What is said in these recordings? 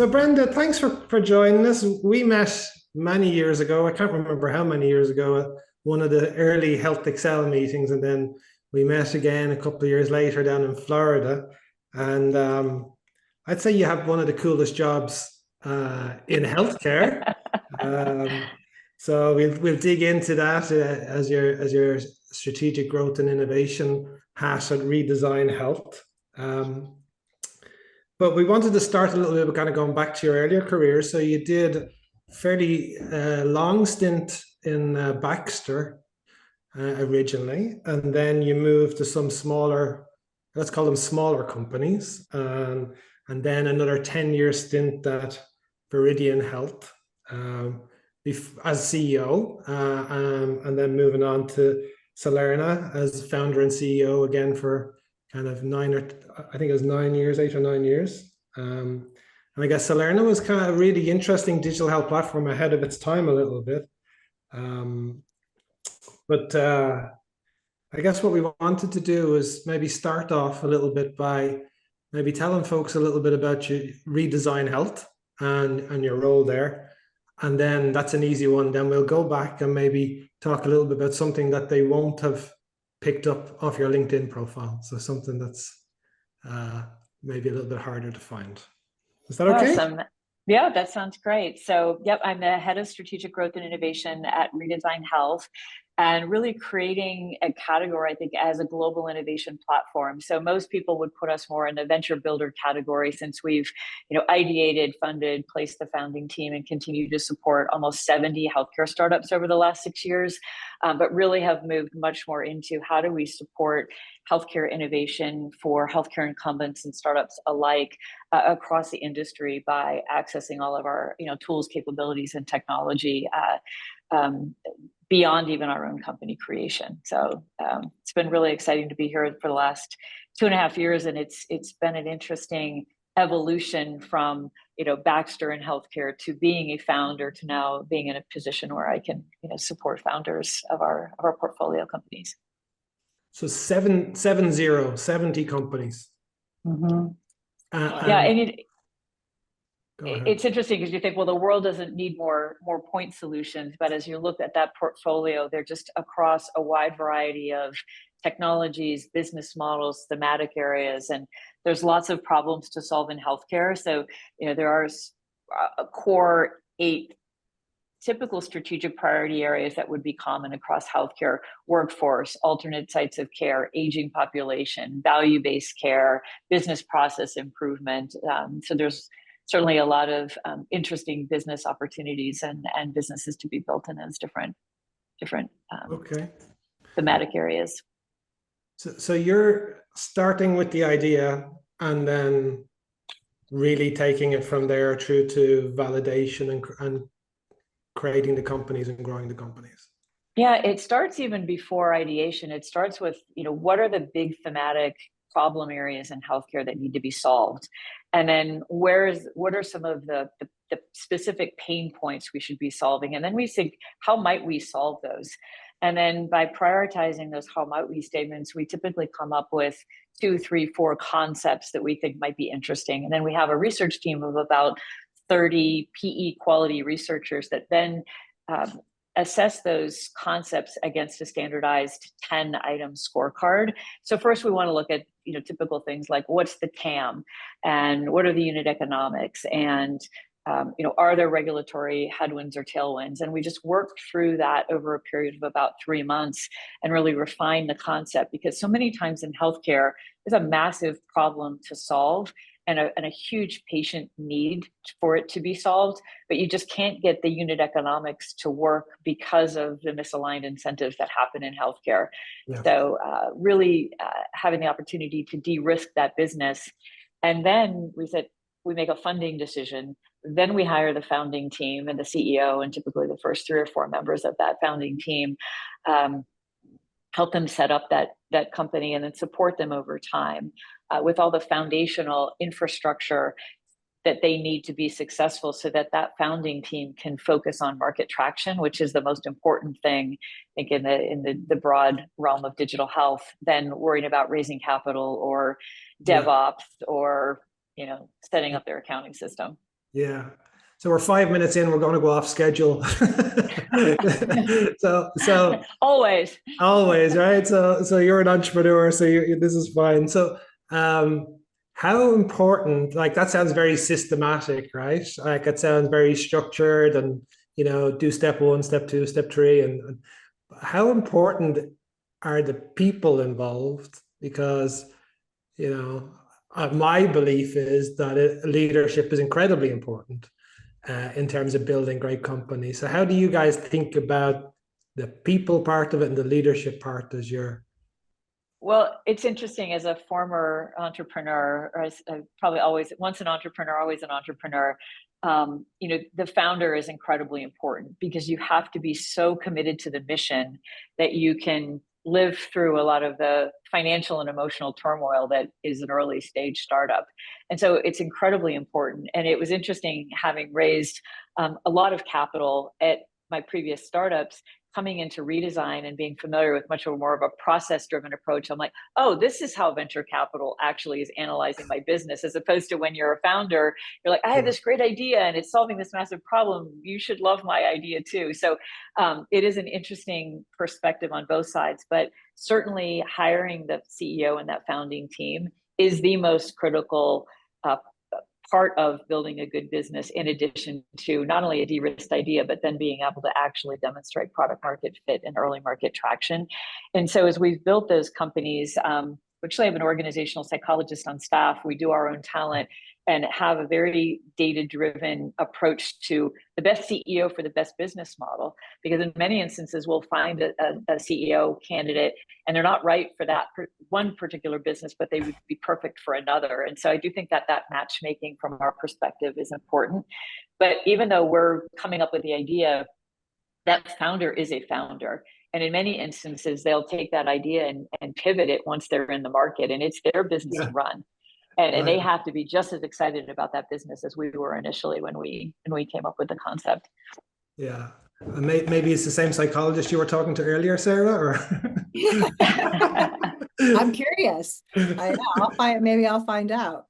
So Brenda, thanks for joining us. We met many years ago. I can't remember how many years ago at one of the early Health Excel meetings, and then we met again a couple of years later down in Florida. And I'd say you have one of the coolest jobs in healthcare. Um, so we'll dig into that as your strategic growth and innovation hat at Redesign Health. But we wanted to start a little bit kind of going back to your earlier career. So you did a fairly long stint in Baxter originally, and then you moved to some smaller, let's call them smaller companies, and then another 10-year stint at Viridian Health as CEO, and then moving on to Salerna as founder and CEO again for kind of I think it was 9 years, 8 or 9 years. And I guess Salerno was kind of a really interesting digital health platform ahead of its time a little bit. But I guess what we wanted to do is maybe start off a little bit by maybe telling folks a little bit about your Redesign Health and your role there. And then that's an easy one. Then we'll go back and maybe talk a little bit about something that they won't have picked up off your LinkedIn profile. So something that's maybe a little bit harder to find. Is that okay? Awesome. Yeah, that sounds great. So, yep, I'm the head of strategic growth and innovation at Redesign Health, and really creating a category, I think, as a global innovation platform. So most people would put us more in the venture builder category, since we've, ideated, funded, placed the founding team, and continue to support almost 70 healthcare startups over the last 6 years. But really have moved much more into how do we support healthcare innovation for healthcare incumbents and startups alike across the industry by accessing all of our tools, capabilities, and technology beyond even our own company creation. So it's been really exciting to be here for the last 2.5 years, and it's been an interesting evolution from Baxter in healthcare to being a founder to now being in a position where I can support founders of our portfolio companies. So 70 companies. Mm-hmm. Yeah, and it's interesting because you think, well, the world doesn't need more point solutions, but as you look at that portfolio, they're just across a wide variety of technologies, business models, thematic areas, and there's lots of problems to solve in healthcare. So there are a core 8 typical strategic priority areas that would be common across healthcare: workforce, alternate sites of care, aging population, value-based care, business process improvement. So there's certainly a lot of interesting business opportunities and businesses to be built in those different thematic areas. So you're starting with the idea and then really taking it from there through to validation and creating the companies and growing the companies. Yeah, it starts even before ideation. It starts with, what are the big thematic problem areas in healthcare that need to be solved? And then what are some of the specific pain points we should be solving? And then we think, how might we solve those? And then by prioritizing those how might we statements, we typically come up with 2, 3, 4 concepts that we think might be interesting. And then we have a research team of about 30 PE quality researchers that then assess those concepts against a standardized 10-item scorecard. So first we want to look at typical things like, what's the TAM and what are the unit economics, and are there regulatory headwinds or tailwinds? And we just work through that over a period of about 3 months and really refine the concept, because so many times in healthcare there's a massive problem to solve and a huge patient need for it to be solved, but you just can't get the unit economics to work because of the misaligned incentives that happen in healthcare. Yeah. So really having the opportunity to de-risk that business. And then we make a funding decision. Then we hire the founding team and the CEO, and typically the first 3 or 4 members of that founding team, help them set up that company, and then support them over time with all the foundational infrastructure that they need to be successful, so that founding team can focus on market traction, which is the most important thing, I think, in the broad realm of digital health, than worrying about raising capital or DevOps or setting up their accounting system. Yeah. So we're 5 minutes in. We're going to go off schedule. So Always. always, right? So you're an entrepreneur, so this is fine. So how important? Like that sounds very systematic, right? Like it sounds very structured, and do step one, step two, step three, and how important are the people involved? Because my belief is that leadership is incredibly important in terms of building great companies. So how do you guys think about the people part of it and the leadership part as your? Well, it's interesting as a former entrepreneur, or as probably always, once an entrepreneur, always an entrepreneur. The founder is incredibly important because you have to be so committed to the mission that you can live through a lot of the financial and emotional turmoil that is an early stage startup. And so it's incredibly important. And it was interesting having raised a lot of capital at my previous startups, coming into Redesign and being familiar with much more of a process driven approach. I'm like, oh, this is how venture capital actually is analyzing my business, as opposed to when you're a founder, you're like, I have this great idea and it's solving this massive problem. You should love my idea too. So it is an interesting perspective on both sides, but certainly hiring the CEO and that founding team is the most critical part of building a good business, in addition to not only a de-risked idea, but then being able to actually demonstrate product market fit and early market traction. And so as we've built those companies, we actually have an organizational psychologist on staff. We do our own talent and have a very data-driven approach to the best CEO for the best business model. Because in many instances, we'll find a CEO candidate and they're not right for that one particular business, but they would be perfect for another. And so I do think that matchmaking from our perspective is important. But even though we're coming up with the idea, that founder is a founder. And in many instances, they'll take that idea and pivot it once they're in the market, and it's their business to run. And they have to be just as excited about that business as we were initially when we came up with the concept. Yeah. Maybe it's the same psychologist you were talking to earlier, Sarah, or I'm curious. I know. Maybe I'll find out.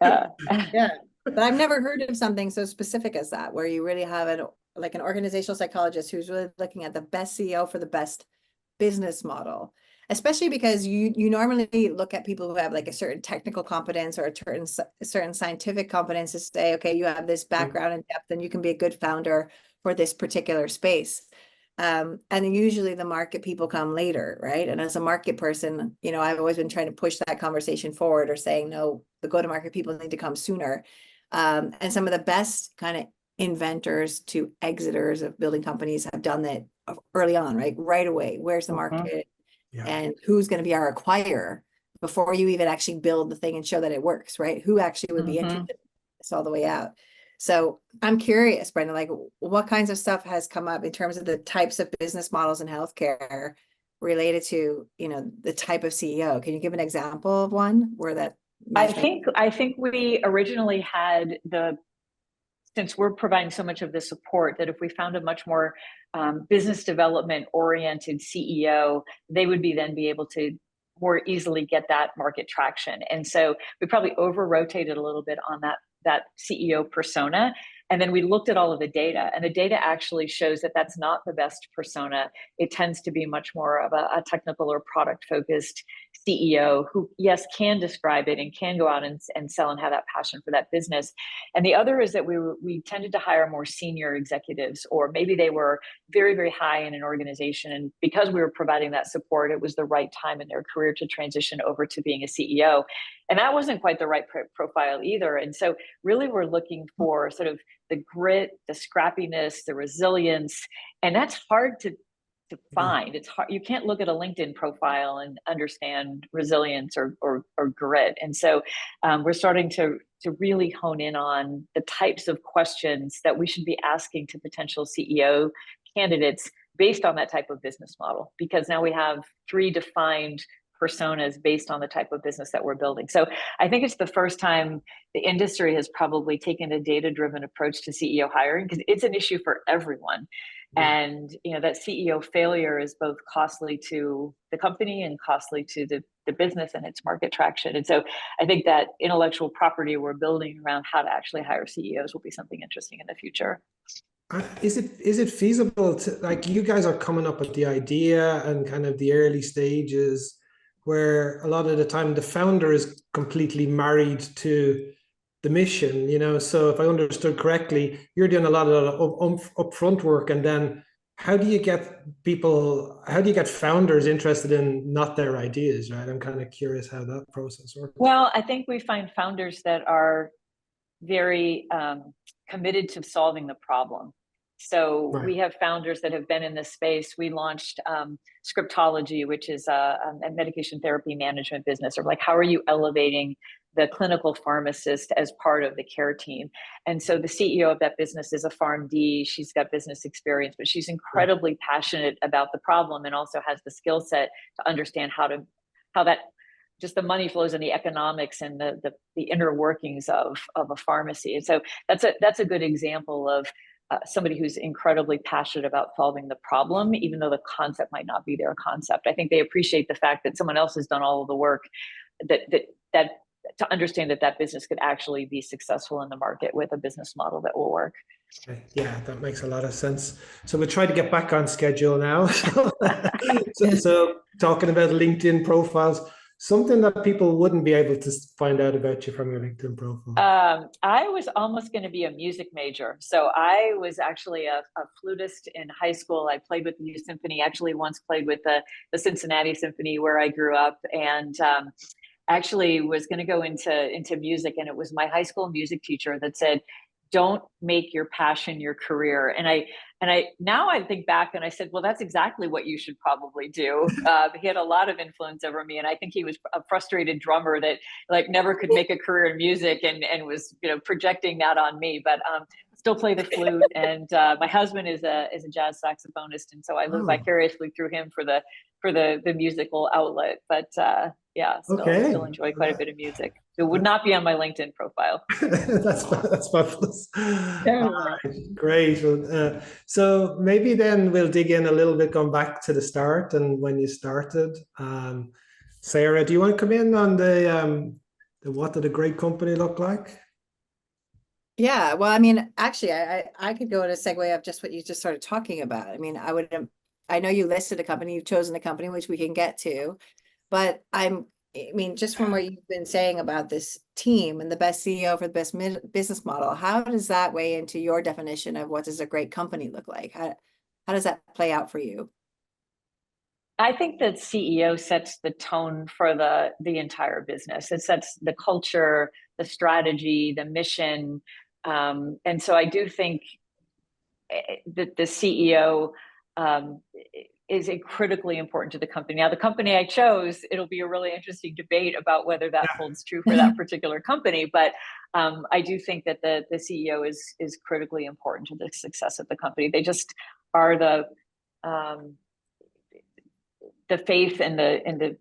Yeah. But I've never heard of something so specific as that, where you really have an organizational psychologist who's really looking at the best CEO for the best business model. Especially because you normally look at people who have like a certain technical competence or a certain scientific competence to say, okay, you have this background and depth and you can be a good founder for this particular space. And usually the market people come later, right? And as a market person, I've always been trying to push that conversation forward, or saying, no, the go-to-market people need to come sooner. And some of the best kind of inventors to exiters of building companies have done that early on, right away. Where's the market? Yeah. And who's going to be our acquirer before you even actually build the thing and show that it works, right? Who actually would be interested in this all the way out? So I'm curious, Brenda, like what kinds of stuff has come up in terms of the types of business models in healthcare related to, the type of CEO? Can you give an example of one where that? I think we originally had since we're providing so much of the support, that if we found a much more business development oriented CEO, they would then be able to more easily get that market traction. And so we probably over rotated a little bit on that CEO persona. And then we looked at all of the data, and the data actually shows that that's not the best persona. It tends to be much more of a technical or product focused CEO who, yes, can describe it and can go out and sell and have that passion for that business. And the other is that we tended to hire more senior executives, or maybe they were very, very high in an organization. And because we were providing that support, it was the right time in their career to transition over to being a CEO. And that wasn't quite the right profile either. And so really we're looking for sort of the grit, the scrappiness, the resilience. And that's hard to find. It's hard. You can't look at a LinkedIn profile and understand resilience or grit. And so we're starting to really hone in on the types of questions that we should be asking to potential CEO candidates based on that type of business model, because now we have 3 defined personas based on the type of business that we're building. So I think it's the first time the industry has probably taken a data-driven approach to CEO hiring, because it's an issue for everyone. And that CEO failure is both costly to the company and costly to the business and its market traction. And so I think that intellectual property we're building around how to actually hire CEOs will be something interesting in the future. Is it feasible to, like, you guys are coming up with the idea and kind of the early stages where a lot of the time the founder is completely married to the mission, so if I understood correctly, you're doing a lot of upfront work, and then how do you get founders interested in not their ideas, right? I'm kind of curious how that process works. Well, I think we find founders that are very committed to solving the problem. So we have founders that have been in this space. We launched Scriptology, which is a medication therapy management business, or like, how are you elevating the clinical pharmacist as part of the care team? And so the CEO of that business is a PharmD. She's got business experience, but she's incredibly passionate about the problem, and also has the skill set to understand how that just the money flows and the economics and the inner workings of a pharmacy. And so that's a good example of somebody who's incredibly passionate about solving the problem, even though the concept might not be their concept. I think they appreciate the fact that someone else has done all of the work that to understand that business could actually be successful in the market with a business model that will work. Okay. Yeah, that makes a lot of sense. So we'll try to get back on schedule now. so talking about LinkedIn profiles, something that people wouldn't be able to find out about you from your LinkedIn profile. I was almost going to be a music major. So I was actually a flutist in high school. I played with the youth symphony, actually once played with the Cincinnati Symphony where I grew up, and actually was going to go into music. And it was my high school music teacher that said, don't make your passion your career. And I now I think back and I said, well, that's exactly what you should probably do. He had a lot of influence over me, and I think he was a frustrated drummer that like never could make a career in music, and was projecting that on me. But still play the flute, and my husband is a jazz saxophonist, and so I live vicariously through him for the musical outlet. But still enjoy quite a bit of music. It would not be on my LinkedIn profile. that's fabulous. Great. So maybe then we'll dig in a little bit, going back to the start and when you started. Sarah, do you want to come in on the what did a great company look like? Yeah, well, I mean, actually, I could go in a segue of just what you just started talking about. I mean, I know you listed a company, you've chosen a company, which we can get to, but just from what you've been saying about this team and the best CEO for the best business model, how does that weigh into your definition of what does a great company look like? How does that play out for you? I think that CEO sets the tone for the entire business. It sets the culture, the strategy, the mission. And so I do think that the CEO is critically important to the company. Now, the company I chose, it'll be a really interesting debate about whether that holds true for that particular company. But I do think that the CEO is critically important to the success of the company. They just are the faith and the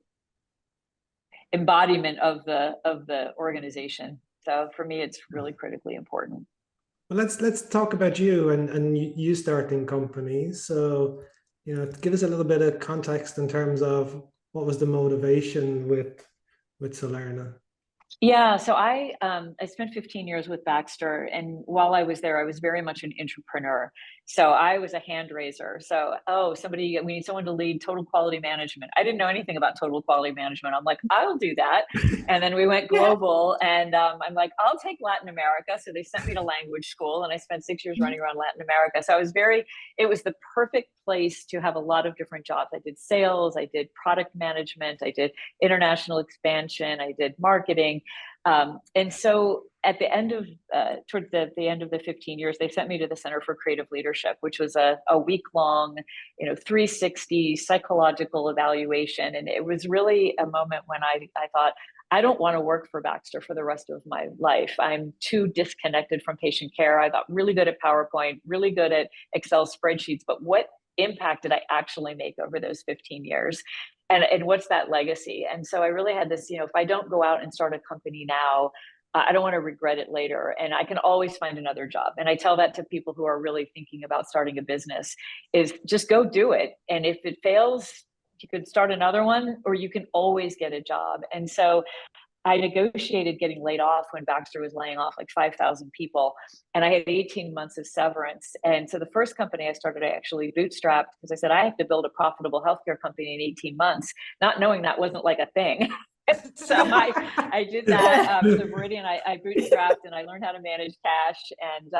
embodiment of the organization. So for me, it's really critically important. Well, let's talk about you and you starting companies. So, give us a little bit of context in terms of what was the motivation with Solerna. Yeah, so I spent 15 years with Baxter, and while I was there, I was very much an intrapreneur. So I was a hand raiser. So, we need someone to lead total quality management. I didn't know anything about total quality management. I'm like, I'll do that. And then we went global, and I'm like, I'll take Latin America. So they sent me to language school, and I spent 6 years running around Latin America. So it was the perfect place to have a lot of different jobs. I did sales, I did product management, I did international expansion, I did marketing. And so at the end of, towards the end of the 15 years, they sent me to the Center for Creative Leadership, which was a week-long, 360 psychological evaluation. And it was really a moment when I thought, I don't want to work for Baxter for the rest of my life. I'm too disconnected from patient care. I got really good at PowerPoint, really good at Excel spreadsheets, but what impact did I actually make over those 15 years? and what's that legacy? And so I really had this, if I don't go out and start a company now, I don't want to regret it later. And I can always find another job. And I tell that to people who are really thinking about starting a business, is just go do it. And if it fails, you could start another one, or you can always get a job. And so I negotiated getting laid off when Baxter was laying off like 5,000 people. And I had 18 months of severance. And so the first company I started, I actually bootstrapped, because I said, I have to build a profitable healthcare company in 18 months, not knowing that wasn't like a thing. So I did that. So Meridian, I bootstrapped, and I learned how to manage cash. And,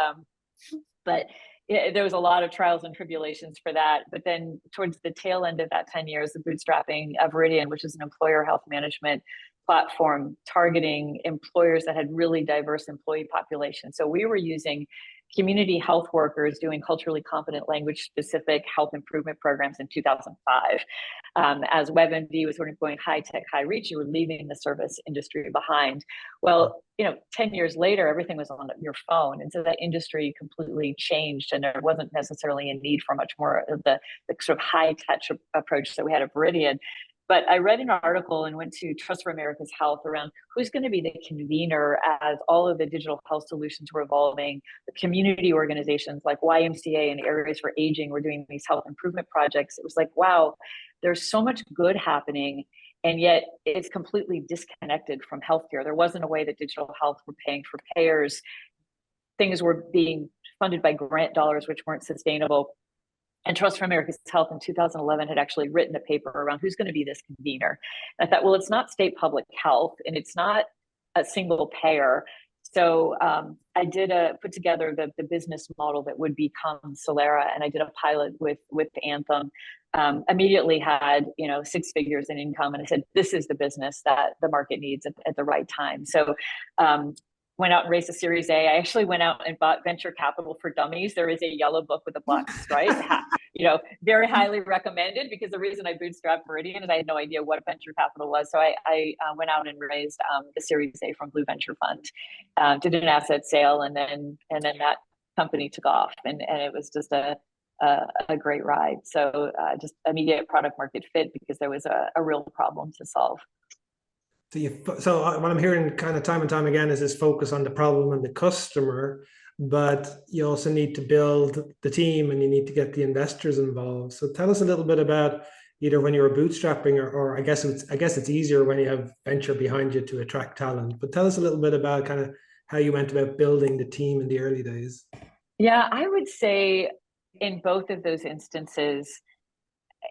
but there was a lot of trials and tribulations for that. But then towards the tail end of that 10 years of bootstrapping of Meridian, which is an employer health management platform targeting employers that had really diverse employee populations. So we were using community health workers doing culturally competent, language specific health improvement programs in 2005. As WebMD was sort of going high tech, high reach, you were leaving the service industry behind. Well, 10 years later, everything was on your phone. And so that industry completely changed, and there wasn't necessarily a need for much more of the sort of high touch approach that we had at Meridian. But I read an article and went to Trust for America's Health around who's going to be the convener as all of the digital health solutions were evolving. The community organizations like YMCA and Areas for Aging were doing these health improvement projects. It was like, wow, there's so much good happening, and yet it's completely disconnected from healthcare. There wasn't a way that digital health were paying for payers. Things were being funded by grant dollars, which weren't sustainable. And Trust for America's Health in 2011 had actually written a paper around who's going to be this convener. And I thought, well, it's not state public health, and it's not a single payer. So I did put together the business model that would become Solera, and I did a pilot with Anthem. Immediately had 6 figures in income, and I said, this is the business that the market needs at the right time. So went out and raised a Series A. I actually went out and bought venture capital for dummies. There is a yellow book with a black stripe, very highly recommended, because the reason I bootstrapped Meridian is I had no idea what venture capital was. So I went out and raised the Series A from Blue Venture Fund, did an asset sale, and then that company took off, and it was just a great ride. So just immediate product market fit, because there was a real problem to solve. So what I'm hearing kind of time and time again is this focus on the problem and the customer, but you also need to build the team, and you need to get the investors involved. So tell us a little bit about either when you were bootstrapping, or I guess it's easier when you have venture behind you to attract talent. But tell us a little bit about kind of how you went about building the team in the early days. Yeah, I would say in both of those instances,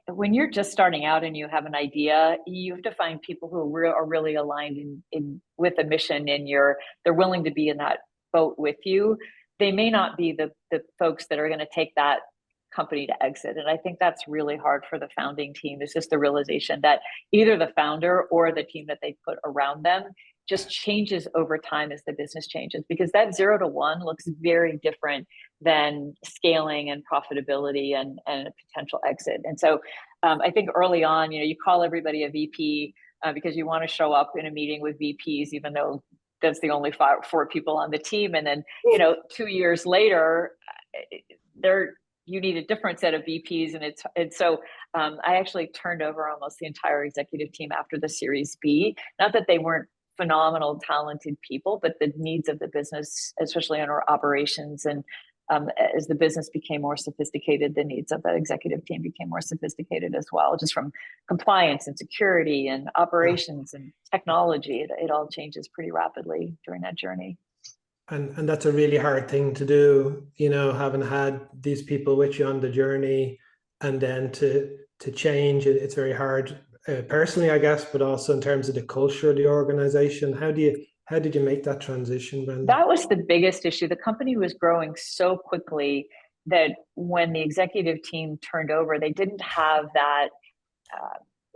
when you're just starting out and you have an idea, you have to find people who are really aligned in with the mission, and they're willing to be in that boat with you. They may not be the folks that are going to take that company to exit. And I think that's really hard for the founding team. It's just the realization that either the founder or the team that they put around them just changes over time as the business changes, because that 0 to 1 looks very different than scaling and profitability and a potential exit. And so I think early on, you call everybody a VP because you want to show up in a meeting with VPs, even though that's the only 4 people on the team. And then, 2 years later, you need a different set of VPs. And so I actually turned over almost the entire executive team after the Series B. Not that they weren't phenomenal, talented people, but the needs of the business, especially in our operations, and as the business became more sophisticated, the needs of the executive team became more sophisticated as well, just from compliance and security and operations and technology. It all changes pretty rapidly during that journey. And that's a really hard thing to do, having had these people with you on the journey, and then to change it. It's very hard personally, I guess, but also in terms of the culture of the organization. How did you make that transition, Brenda? That was the biggest issue. The company was growing so quickly that when the executive team turned over, they didn't have that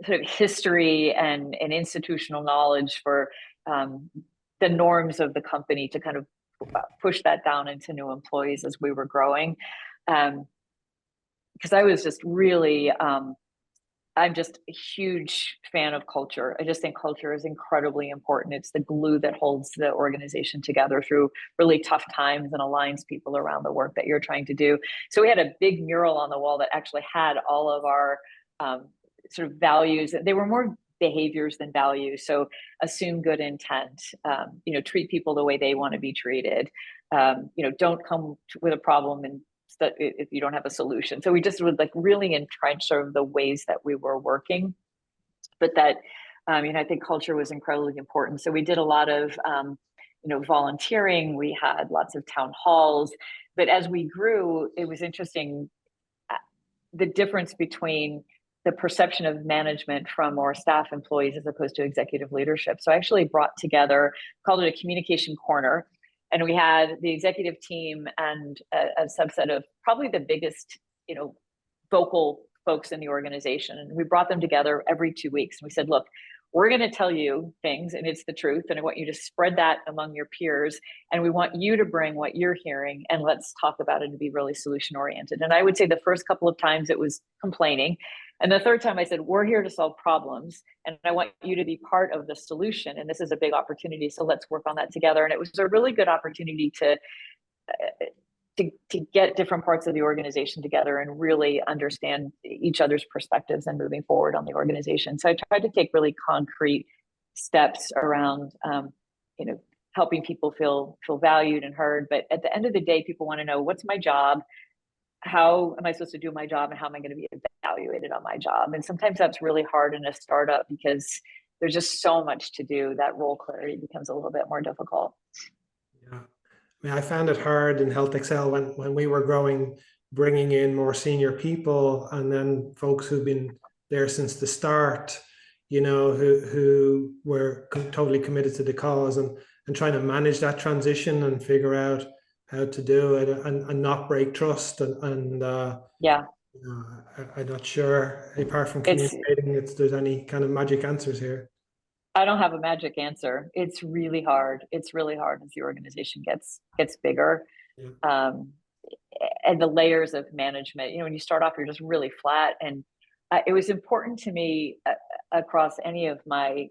sort of history and institutional knowledge for the norms of the company to kind of push that down into new employees as we were growing. Because I was just really, I'm just a huge fan of culture. I just think culture is incredibly important. It's the glue that holds the organization together through really tough times and aligns people around the work that you're trying to do. So we had a big mural on the wall that actually had all of our sort of values. They were more behaviors than values. So assume good intent, treat people the way they want to be treated. Don't come with a problem and if you don't have a solution. So we just would like really entrench sort of the ways that we were working, but that, I think culture was incredibly important. So we did a lot of, volunteering. We had lots of town halls, but as we grew, it was interesting, the difference between the perception of management from our staff employees as opposed to executive leadership. So I actually brought together, called it a communication corner. And we had the executive team and a subset of probably the biggest, vocal folks in the organization. And we brought them together every 2 weeks. And we said, look, we're going to tell you things and it's the truth. And I want you to spread that among your peers. And we want you to bring what you're hearing and let's talk about it and be really solution oriented. And I would say the first couple of times it was complaining. And the third time I said, we're here to solve problems and I want you to be part of the solution. And this is a big opportunity. So let's work on that together. And it was a really good opportunity to get different parts of the organization together and really understand each other's perspectives and moving forward on the organization. So I tried to take really concrete steps around, helping people feel valued and heard. But at the end of the day, people want to know, what's my job? How am I supposed to do my job? And how am I going to be evaluated on my job? And sometimes that's really hard in a startup because there's just so much to do that role clarity becomes a little bit more difficult. Yeah. I found it hard in Health Excel when we were growing, bringing in more senior people and then folks who've been there since the start, who were totally committed to the cause and trying to manage that transition and figure out how to do it and not break trust. I'm not sure, apart from communicating, there's any kind of magic answers here. I don't have a magic answer. It's really hard. It's really hard as the organization gets bigger. Yeah. And the layers of management, when you start off, you're just really flat. And it was important to me across any of my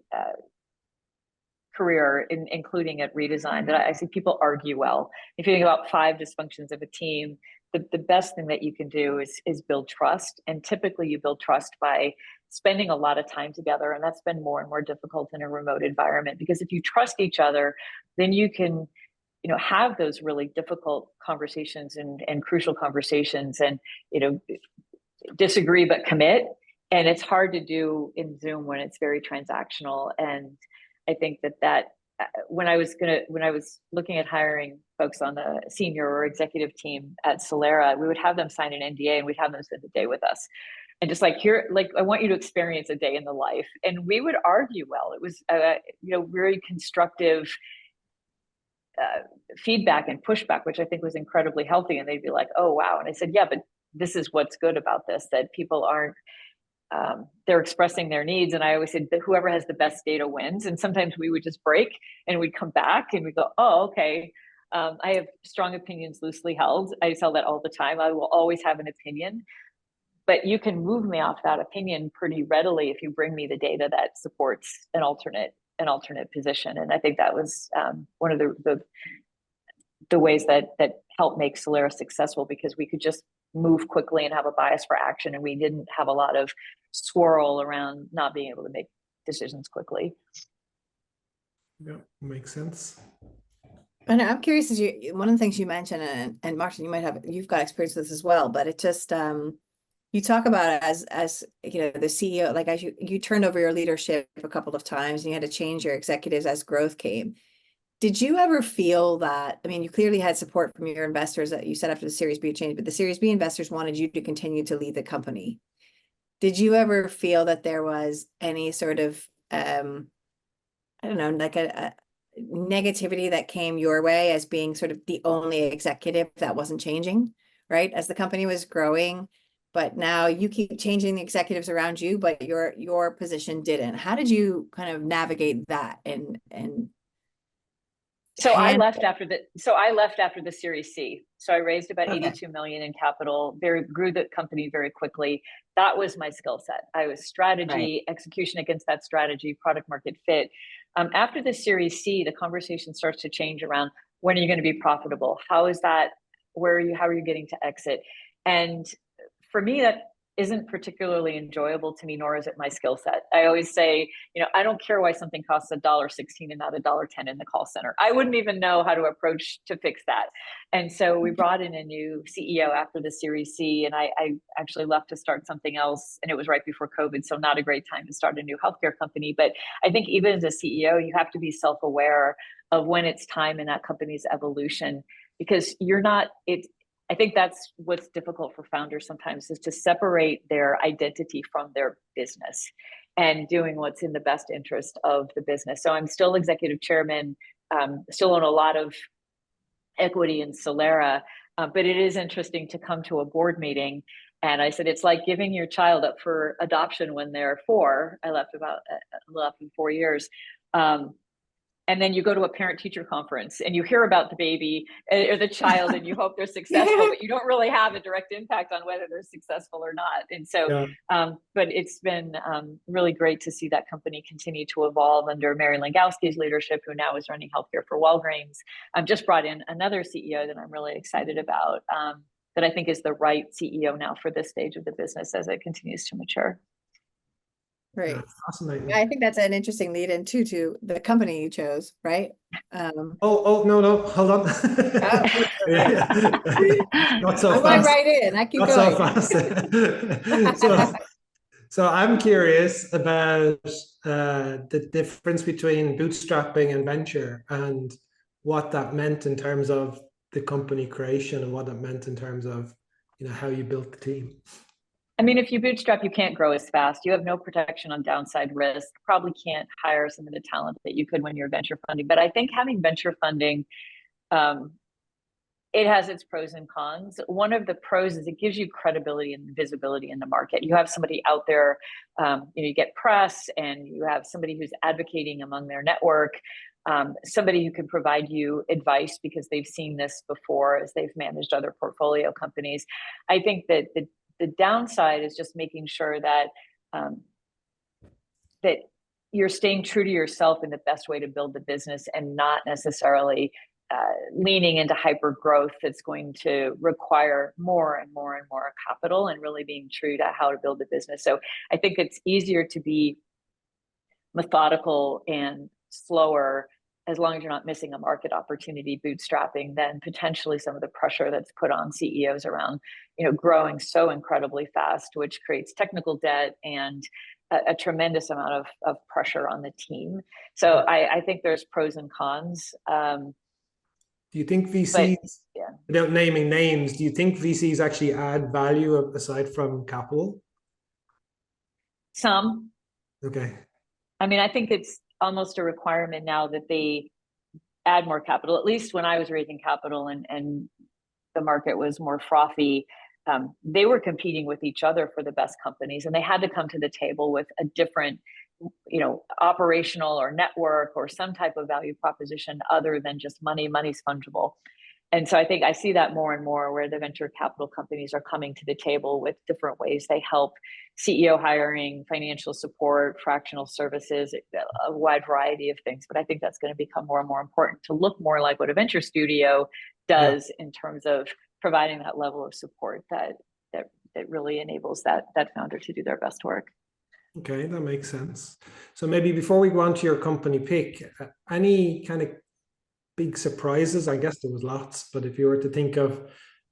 career, including at Redesign, that I see people argue well. If you think about 5 dysfunctions of a team, the best thing that you can do is build trust. And typically you build trust by spending a lot of time together. And that's been more and more difficult in a remote environment, because if you trust each other, then you can, have those really difficult conversations and crucial conversations and, disagree, but commit. And it's hard to do in Zoom when it's very transactional. And I think that when I was looking at hiring folks on the senior or executive team at Solera, we would have them sign an NDA and we'd have them spend the day with us. And just I want you to experience a day in the life. And we would argue well. It was, very constructive feedback and pushback, which I think was incredibly healthy. And they'd be like, oh, wow. And I said, yeah, but this is what's good about this, that people aren't, they're expressing their needs. And I always said that whoever has the best data wins. And sometimes we would just break and we'd come back and we'd go, oh, okay. I have strong opinions loosely held. I tell that all the time. I will always have an opinion, but you can move me off that opinion pretty readily if you bring me the data that supports an alternate position. And I think that was one of the ways that helped make Solera successful, because we could just move quickly and have a bias for action, and we didn't have a lot of swirl around not being able to make decisions quickly. Yeah, makes sense. And I'm curious, one of the things you mentioned, and Martin, you've got experience with this as well, but it just you talk about it as the CEO, like as you turned over your leadership a couple of times and you had to change your executives as growth came. Did you ever feel that, you clearly had support from your investors that you set after the Series B change, but the Series B investors wanted you to continue to lead the company. Did you ever feel that there was any sort of, like a negativity that came your way as being sort of the only executive that wasn't changing, right? As the company was growing, but now you keep changing the executives around you, but your position didn't. How did you kind of navigate that So I left after the Series C. So I raised about 82 million in capital, grew the company very quickly. That was my skill set. I was strategy, execution against that strategy, product market fit. After the Series C, the conversation starts to change around, when are you going to be profitable? How is that? How are you getting to exit? And for me, that isn't particularly enjoyable to me, nor is it my skill set. I always say, I don't care why something costs $1.16 and not $1.10 in the call center. I wouldn't even know how to approach to fix that. And so we brought in a new CEO after the Series C, and I actually left to start something else, and it was right before COVID, so not a great time to start a new healthcare company. But I think even as a CEO, you have to be self-aware of when it's time in that company's evolution, because I think that's what's difficult for founders sometimes, is to separate their identity from their business and doing what's in the best interest of the business. So I'm still executive chairman, still own a lot of equity in Solera, but it is interesting to come to a board meeting. And I said, it's like giving your child up for adoption when they're 4. I left in 4 years. And then you go to a parent-teacher conference and you hear about the baby or the child and you hope they're successful, but you don't really have a direct impact on whether they're successful or not. And so, but it's been really great to see that company continue to evolve under Mary Langowski's leadership, who now is running healthcare for Walgreens. I've just brought in another CEO that I'm really excited about, that I think is the right CEO now for this stage of the business as it continues to mature. Great. Yeah, fascinating. I think that's an interesting lead in too, to the company you chose, right? No, hold on. Not so I'm fast. going right in. I keep Not going. so fast. So I'm curious about the difference between bootstrapping and venture, and what that meant in terms of the company creation, and what it meant in terms of how you built the team. I mean, if you bootstrap, you can't grow as fast. You have no protection on downside risk. Probably can't hire some of the talent that you could when you're venture funding. But I think having venture funding, it has its pros and cons. One of the pros is it gives you credibility and visibility in the market. You have somebody out there, you get press, and you have somebody who's advocating among their network, somebody who can provide you advice because they've seen this before as they've managed other portfolio companies. I think that the downside is just making sure that that you're staying true to yourself in the best way to build the business, and not necessarily leaning into hyper growth that's going to require more and more and more capital, and really being true to how to build a business. So I think it's easier to be methodical and slower, as long as you're not missing a market opportunity bootstrapping, than potentially some of the pressure that's put on CEOs around, growing so incredibly fast, which creates technical debt and a tremendous amount of pressure on the team. So I think there's pros and cons. Do you think VCs, without naming names, do you think VCs actually add value aside from capital? Some. Okay. I mean, I think it's almost a requirement now that they add more capital. At least when I was raising capital and the market was more frothy, they were competing with each other for the best companies, and they had to come to the table with a different, operational or network or some type of value proposition other than just money. Money's fungible. And so I think I see that more and more, where the venture capital companies are coming to the table with different ways they help CEO hiring, financial support, fractional services, a wide variety of things. But I think that's going to become more and more important to look more like what a venture studio does in terms of providing that level of support that really enables that founder to do their best work. Okay, that makes sense. So maybe before we go on to your company pick, any kind of big surprises? I guess there was lots, but if you were to think of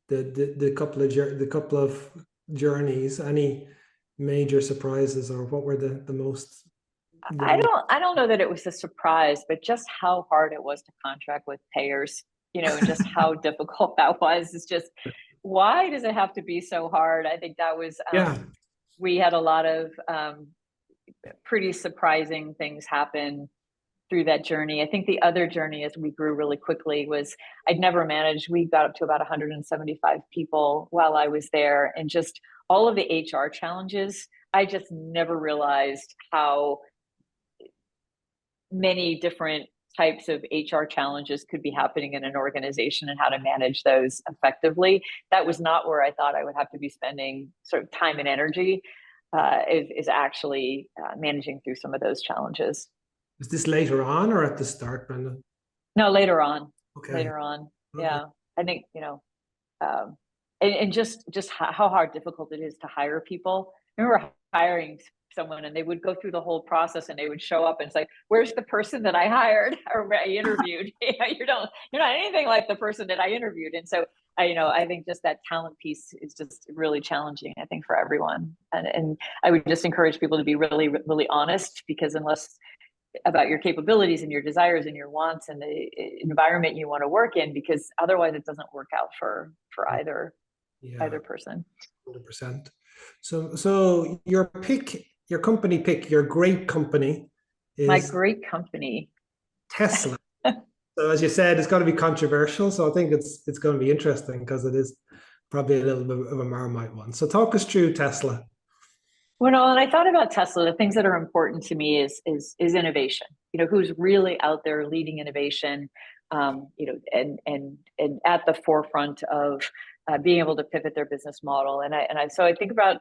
the couple of journeys, any major surprises, or what were the most? I don't know that it was a surprise, but just how hard it was to contract with payers, and just how difficult that was. It's just, why does it have to be so hard? I think that was, we had a lot of pretty surprising things happen through that journey. I think the other journey, as we grew really quickly, was I'd never managed. We got up to about 175 people while I was there, and just all of the HR challenges. I just never realized how many different types of HR challenges could be happening in an organization, and how to manage those effectively. That was not where I thought I would have to be spending sort of time and energy, is actually managing through some of those challenges. Is this later on or at the start, Brenda? No, later on. Okay. Later on. Okay. Yeah. I think, and just how hard difficult it is to hire people. I remember hiring someone and they would go through the whole process and they would show up and it's like, where's the person that I hired or I interviewed? You're not anything like the person that I interviewed. And so I think just that talent piece is just really challenging, I think, for everyone. And I would just encourage people to be really, really honest, because unless about your capabilities and your desires and your wants and the environment you want to work in, because otherwise it doesn't work out for either person. 100%. So your company pick, your great company is my great company, Tesla. So as you said, it's got to be controversial. So I think it's going to be interesting because it is probably a little bit of a Marmite one. So talk us through Tesla. When I thought about Tesla, the things that are important to me is innovation. Who's really out there leading innovation, and at the forefront of being able to pivot their business model. So I think about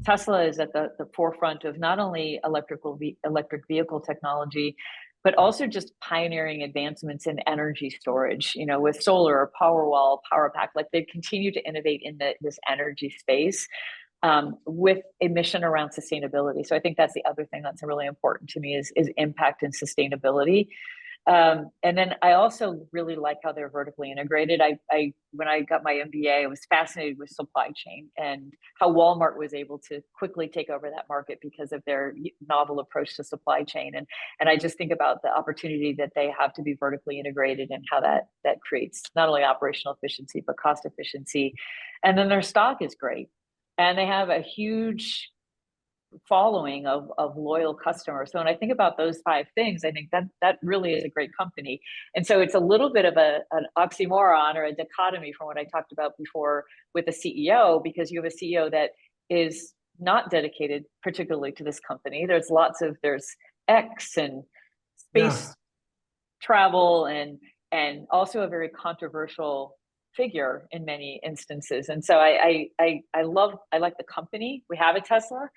Tesla is at the forefront of not only electric vehicle technology, but also just pioneering advancements in energy storage, with solar, Powerwall, PowerPack. Like, they continue to innovate in this energy space, with a mission around sustainability. So I think that's the other thing that's really important to me is impact and sustainability. And then I also really like how they're vertically integrated. When I got my MBA, I was fascinated with supply chain and how Walmart was able to quickly take over that market because of their novel approach to supply chain. And I just think about the opportunity that they have to be vertically integrated and how that creates not only operational efficiency, but cost efficiency. And then their stock is great. And they have a huge following of loyal customers. So when I think about those 5 things, I think that really is a great company. And so it's a little bit of an oxymoron or a dichotomy from what I talked about before with the CEO, because you have a CEO that is not dedicated particularly to this company. There's X and space travel and also a very controversial figure in many instances. And so I like the company. We have a Tesla.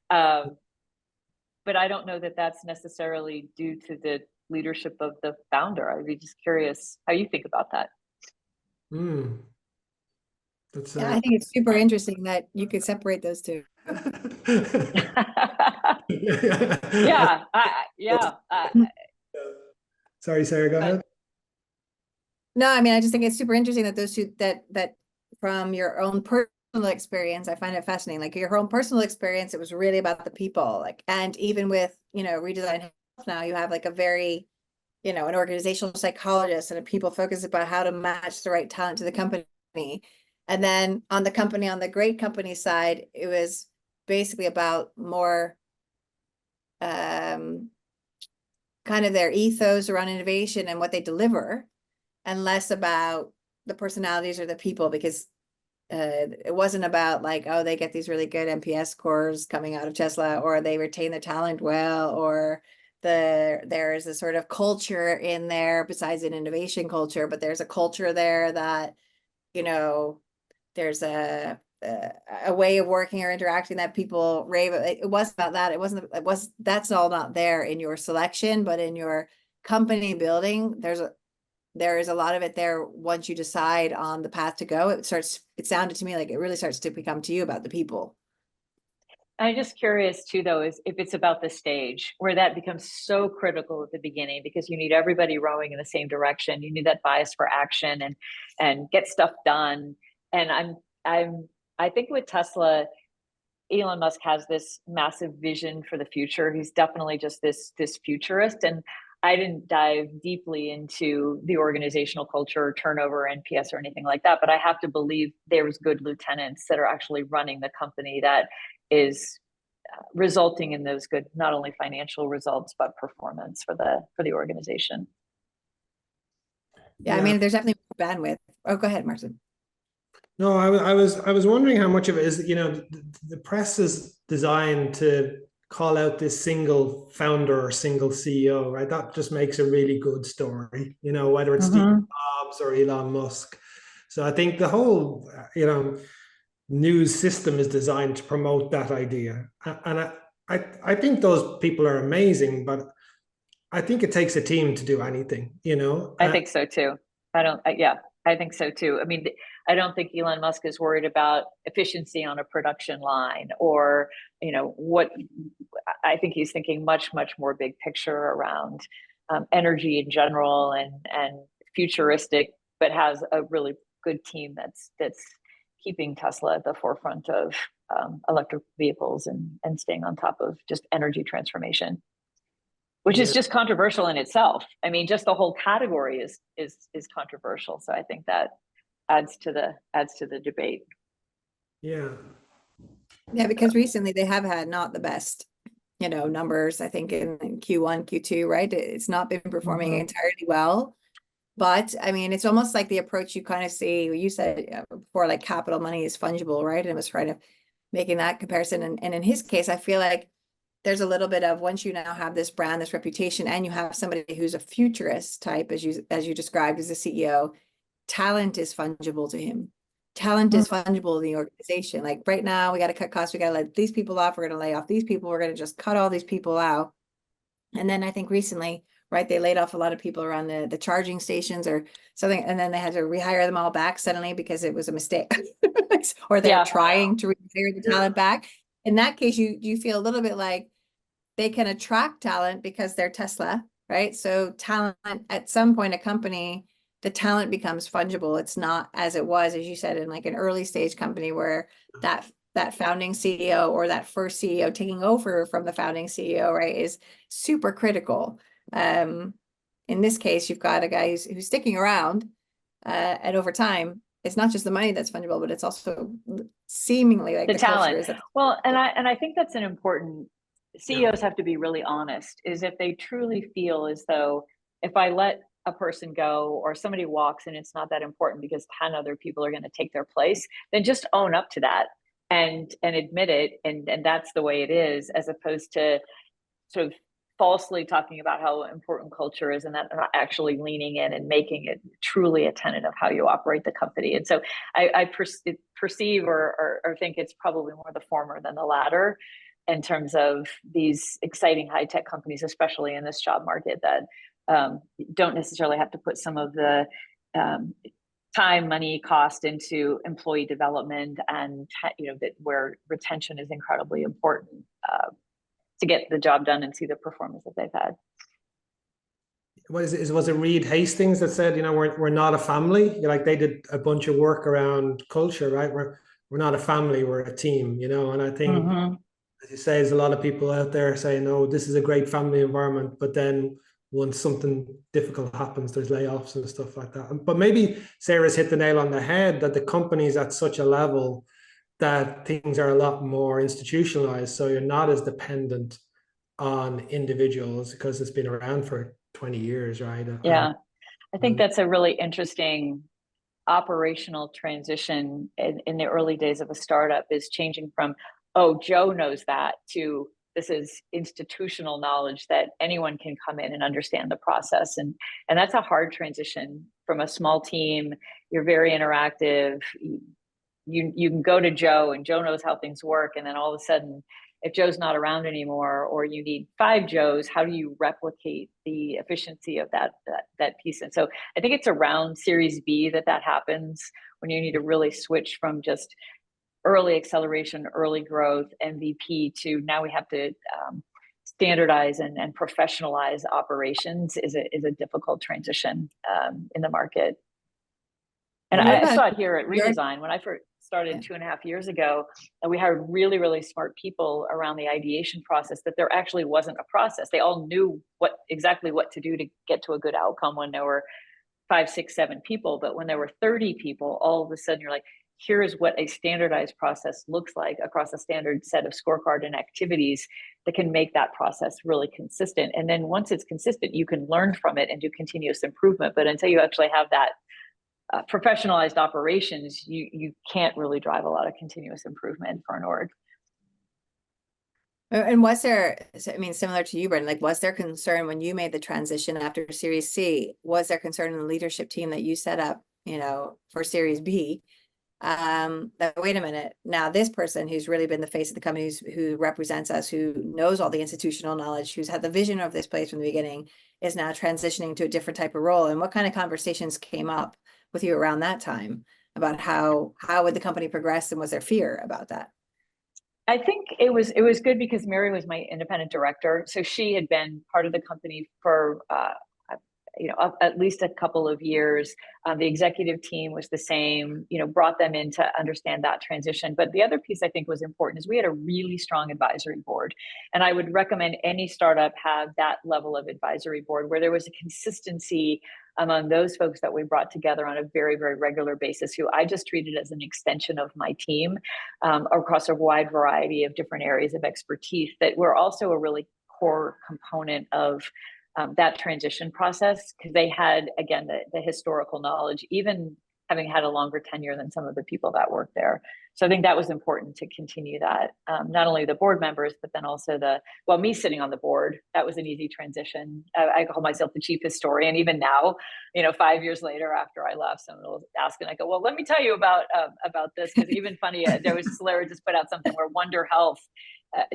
But I don't know that that's necessarily due to the leadership of the founder. I'd be just curious how you think about that. I think it's super interesting that you could separate those two. Sorry, Sarah, go ahead. No, I mean, I just think it's super interesting that those two, that from your own personal experience, I find it fascinating. Like, your own personal experience, it was really about the people. Like, and even with, Redesign Health now, you have like a very, an organizational psychologist and a people focus about how to match the right talent to the company. And then on the great company side, it was basically about more kind of their ethos around innovation and what they deliver, and less about the personalities or the people, because it wasn't about like, oh, they get these really good NPS scores coming out of Tesla, or they retain the talent well, or there is a sort of culture in there besides an innovation culture, but there's a culture there that, there's a way of working or interacting that people rave. It wasn't about that. That's all not there in your selection, but in your company building, there is a lot of it there. Once you decide on the path to go, it sounded to me like it really starts to become to you about the people. I'm just curious too, though, is if it's about the stage where that becomes so critical at the beginning, because you need everybody rowing in the same direction. You need that bias for action and get stuff done. And I think with Tesla, Elon Musk has this massive vision for the future. He's definitely just this futurist. And I didn't dive deeply into the organizational culture, turnover, NPS, or anything like that, but I have to believe there's good lieutenants that are actually running the company that is resulting in those good, not only financial results, but performance for the organization. Yeah, I mean, there's definitely bandwidth. Oh, go ahead, Martin. No, I was wondering how much of it is, the press is designed to call out this single founder or single CEO, right? That just makes a really good story, whether it's Steve Jobs or Elon Musk. So I think the whole, news system is designed to promote that idea. And I think those people are amazing, but I think it takes a team to do anything, I think so too. I think so too. I mean, I don't think Elon Musk is worried about efficiency on a production line, or, you know, what I think he's thinking much more big picture around energy in general, and futuristic, but has a really good team that's keeping Tesla at the forefront of electric vehicles and staying on top of just energy transformation, which is just controversial in itself. I mean, just the whole category is controversial. So I think that adds to the debate. Yeah. Yeah, because recently they have had not the best, you know, numbers, I think in Q1, Q2, right? It's not been performing entirely well. But I mean, it's almost like the approach you kind of see, you said before, like capital money is fungible, right? And it was kind of making that comparison. And in his case, I feel like there's a little bit of, once you now have this brand, this reputation, and you have somebody who's a futurist type, as you described as a CEO, talent is fungible to him. Talent is fungible in the organization. Like right now, we got to cut costs. We got to let these people off. We're going to lay off these people. We're going to just cut all these people out. And then I think recently, right, they laid off a lot of people around the charging stations or something, and then they had to rehire them all back suddenly because it was a mistake, or they're trying to rehire the talent back. In that case, you feel a little bit like they can attract talent because they're Tesla, right? So talent, at some point, a company, the talent becomes fungible. It's not as it was, as you said, in like an early stage company where that founding CEO or that first CEO taking over from the founding CEO, right, is super critical. In this case, you've got a guy who's sticking around, and over time, it's not just the money that's fungible, but it's also seemingly like the talent. Well, and I think that's an important. CEOs have to be really honest. Is if they truly feel as though if I let a person go or somebody walks and it's not that important because 10 other people are going to take their place, then just own up to that and admit it, and that's the way it is, as opposed to sort of falsely talking about how important culture is and that not actually leaning in and making it truly a tenet of how you operate the company. And so I perceive or think it's probably more the former than the latter in terms of these exciting high-tech companies, especially in this job market, that don't necessarily have to put some of the time, money, cost into employee development, and that where retention is incredibly important to get the job done and see the performance that they've had. What is it? Was it Reed Hastings that said, we're not a family? Like they did a bunch of work around culture, right? We're not a family, we're a team, and I think, as you say, there's a lot of people out there saying, oh, this is a great family environment, but then once something difficult happens, there's layoffs and stuff like that. But maybe Sarah's hit the nail on the head, that the company's at such a level that things are a lot more institutionalized. So you're not as dependent on individuals because it's been around for 20 years, right? Yeah. I think that's a really interesting operational transition in the early days of a startup, is changing from, oh, Joe knows that, to this is institutional knowledge that anyone can come in and understand the process. And that's a hard transition from a small team. You're very interactive. You can go to Joe and Joe knows how things work. And then all of a sudden, if Joe's not around anymore, or you need 5 Joes, how do you replicate the efficiency of that piece? And so I think it's around Series B that happens, when you need to really switch from just early acceleration, early growth, MVP, to now we have to standardize and professionalize operations is a difficult transition in the market. And I saw it here at Redesign when I first started 2.5 years ago, and we hired really, really smart people around the ideation process, that there actually wasn't a process. They all knew exactly what to do to get to a good outcome when there were 5, 6, 7 people. But when there were 30 people, all of a sudden you're like, here is what a standardized process looks like across a standard set of scorecard and activities that can make that process really consistent. And then once it's consistent, you can learn from it and do continuous improvement. But until you actually have that professionalized operations, you can't really drive a lot of continuous improvement for an org. And was there, I mean, similar to you, Brenda, like, was there concern when you made the transition after Series C? Was there concern in the leadership team that you set up, for Series B? That, wait a minute, now this person who's really been the face of the company, who represents us, who knows all the institutional knowledge, who's had the vision of this place from the beginning, is now transitioning to a different type of role. And what kind of conversations came up with you around that time? about how would the company progress, and was there fear about that? I think it was good because Mary was my independent director, so she had been part of the company for at least a couple of years. The executive team was the same, brought them in to understand that transition. But the other piece I think was important is we had a really strong advisory board. And I would recommend any startup have that level of advisory board where there was a consistency among those folks that we brought together on a very, very regular basis, who I just treated as an extension of my team across a wide variety of different areas of expertise that were also a really core component of that transition process, because they had, again, the historical knowledge, even having had a longer tenure than some of the people that worked there. So I think that was important to continue that, not only the board members, but then also me sitting on the board, that was an easy transition. I call myself the chief historian. Even now, 5 years later after I left, someone will ask and I go, well, let me tell you about this. Because even funny, there was Larry just put out something where Wonder Health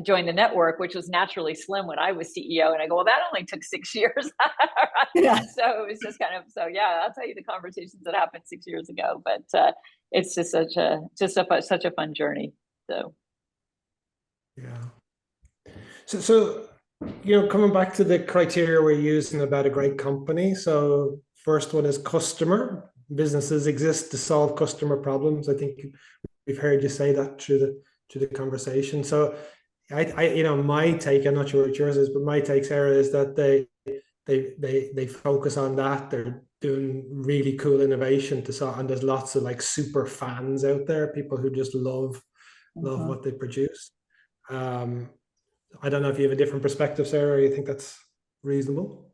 joined the network, which was naturally slim when I was CEO. And I go, well, that only took 6 years. Yeah. So it was just I'll tell you the conversations that happened 6 years ago, but it's just such a fun journey. So. Yeah. So, coming back to the criteria we're using about a great company. So first one is customer. Businesses exist to solve customer problems. I think we've heard you say that through the conversation. So my take, I'm not sure what yours is, but my take, Sarah, is that they focus on that. They're doing really cool innovation to solve, and there's lots of like super fans out there, people who just love what they produce. I don't know if you have a different perspective, Sarah, or you think that's reasonable?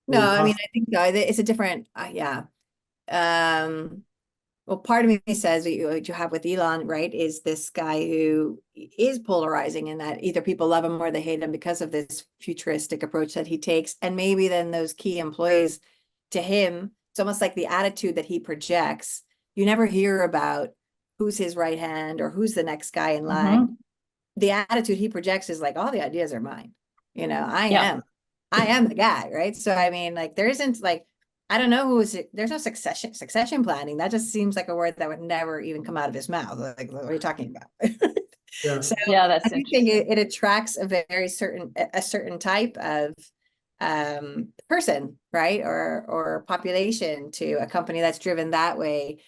No, I mean, I think it's a different, well, part of me says what you have with Elon, right, is this guy who is polarizing in that either people love him or they hate him because of this futuristic approach that he takes. And maybe then those key employees, to him, it's almost like the attitude that he projects. You never hear about who's his right hand or who's the next guy in line. The attitude he projects is like, all the ideas are mine. I am the guy, right? So I mean, like, there isn't like, I don't know there's no succession planning. That just seems like a word that would never even come out of his mouth. Like, what are you talking about? Yeah. So that's I think it attracts a certain type of person, right? Or population to a company that's driven that way.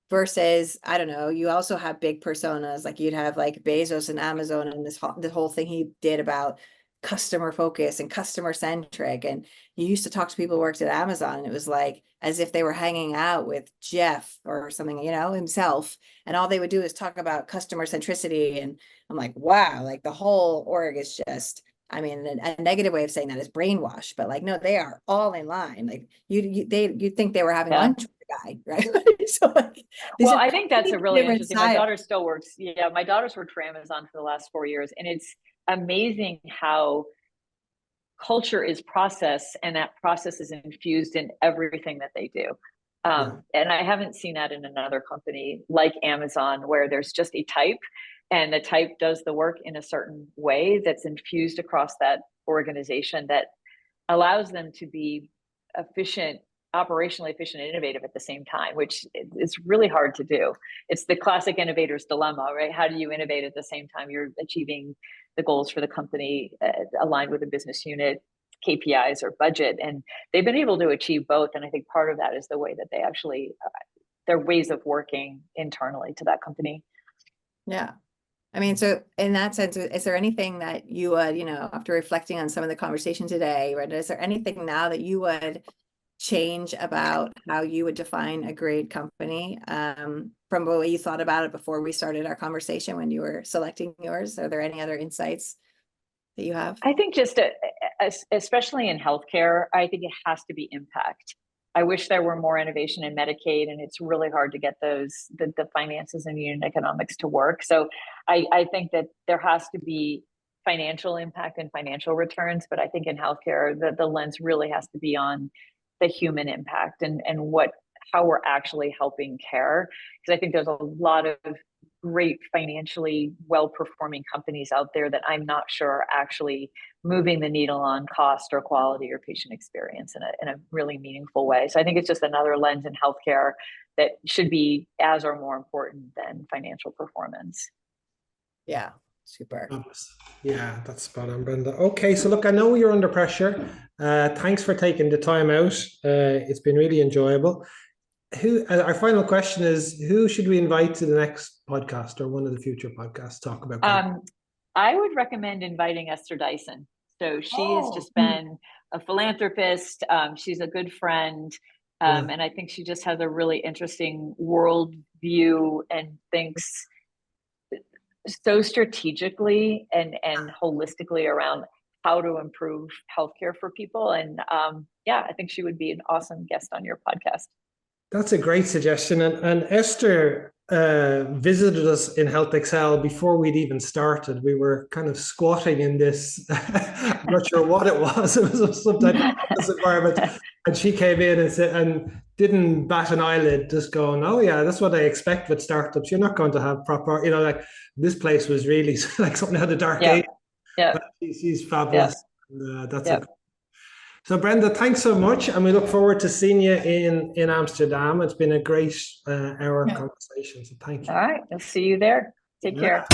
Versus, I don't know, you also have big personas, like you'd have like Bezos and Amazon, and the whole thing he did about customer focus and customer centric. And you used to talk to people who worked at Amazon, and it was like as if they were hanging out with Jeff or something, himself, and all they would do is talk about customer centricity. And I'm like, wow, like the whole org is just, I mean, a negative way of saying that is brainwash, but like, no, they are all in line. Like you'd think they were having lunch with the guy, right? So like, I think that's a really interesting. style. My daughter still works. Yeah, my daughter's worked for Amazon for the last 4 years, and it's amazing how culture is process, and that process is infused in everything that they do. And I haven't seen that in another company like Amazon, where there's just a type, and the type does the work in a certain way that's infused across that organization that allows them to be efficient, operationally efficient and innovative at the same time, which is really hard to do. It's the classic innovator's dilemma, right? How do you innovate at the same time you're achieving the goals for the company aligned with a business unit, KPIs or budget? And they've been able to achieve both. And I think part of that is the way that they actually, their ways of working internally to that company. Yeah. I mean, so in that sense, is there anything that you would, after reflecting on some of the conversation today, right, is there anything now that you would change about how you would define a great company from the way you thought about it before we started our conversation when you were selecting yours? Are there any other insights that you have? I think just especially in healthcare, I think it has to be impact. I wish there were more innovation in Medicaid, and it's really hard to get the finances and unit economics to work. So I think that there has to be financial impact and financial returns, but I think in healthcare, the lens really has to be on the human impact and how we're actually helping care. Because I think there's a lot of great financially well-performing companies out there that I'm not sure are actually moving the needle on cost or quality or patient experience in a really meaningful way. So I think it's just another lens in healthcare that should be as or more important than financial performance. Yeah, super. Yeah, that's spot on, Brenda. Okay, so look, I know you're under pressure. Thanks for taking the time out. It's been really enjoyable. Our final question is, who should we invite to the next podcast or one of the future podcasts to talk about? I would recommend inviting Esther Dyson. So she has just been a philanthropist. She's a good friend. And I think she just has a really interesting world view and thinks so strategically and holistically around how to improve healthcare for people. And I think she would be an awesome guest on your podcast. That's a great suggestion. And Esther visited us in Health Excel before we'd even started. We were kind of squatting in this, I'm not sure what it was. It was some type of office environment. And she came in and said, and didn't bat an eyelid, just going, oh yeah, that's what I expect with startups. You're not going to have proper, like this place was really like something out of the dark age. Yeah. She's fabulous. Yeah. So Brenda, thanks so much. And we look forward to seeing you in Amsterdam. It's been a great hour conversation. So thank you. All right. I'll see you there. Take care.